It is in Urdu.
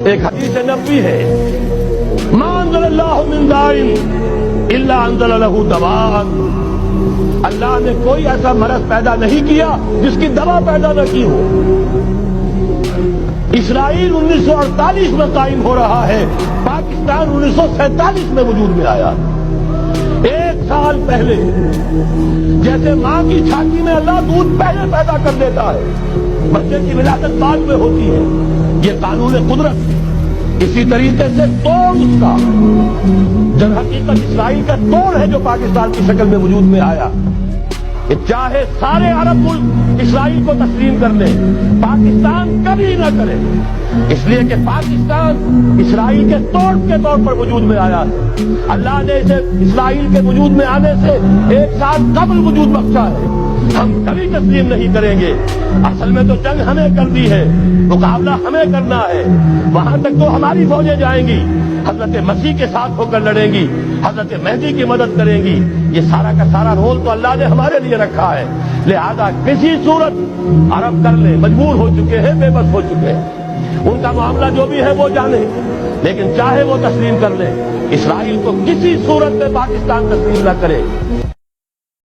ایک حدیث نبوی ہے، ما انزل اللہ من داء الا انزل له دواء، اللہ نے کوئی ایسا مرض پیدا نہیں کیا جس کی دوا پیدا نہ کی ہو۔ اسرائیل 1948 میں قائم ہو رہا ہے، پاکستان 1947 میں وجود میں آیا۔ ایک سال پہلے جیسے ماں کی چھاتی میں اللہ دودھ پہلے پیدا کر دیتا ہے، بچے کی ولادت بعد میں ہوتی ہے، یہ قانون قدرت۔ اسی طریقے سے توڑ اس کا در حقیقت اسرائیل کا توڑ ہے جو پاکستان کی شکل میں وجود میں آیا۔ کہ چاہے سارے عرب ملک اسرائیل کو تسلیم کر لیں، پاکستان کبھی نہ کرے، اس لیے کہ پاکستان اسرائیل کے توڑ کے طور پر وجود میں آیا ہے۔ اللہ نے اسے اسرائیل کے وجود میں آنے سے ایک سال قبل وجود بخشا ہے۔ ہم کبھی تسلیم نہیں کریں گے۔ اصل میں تو جنگ ہمیں کر دی ہے، مقابلہ ہمیں کرنا ہے۔ وہاں تک تو ہماری فوجیں جائیں گی، حضرت مسیح کے ساتھ ہو کر لڑیں گی، حضرت مہدی کی مدد کریں گی۔ یہ سارا کا سارا رول تو اللہ نے ہمارے لیے رکھا ہے، لہذا کسی صورت عرب کر لیں، مجبور ہو چکے ہیں، بے بس ہو چکے ہیں، ان کا معاملہ جو بھی ہے وہ جانے، لیکن چاہے وہ تسلیم کر لیں، اسرائیل کو کسی صورت میں پاکستان تسلیم نہ کرے۔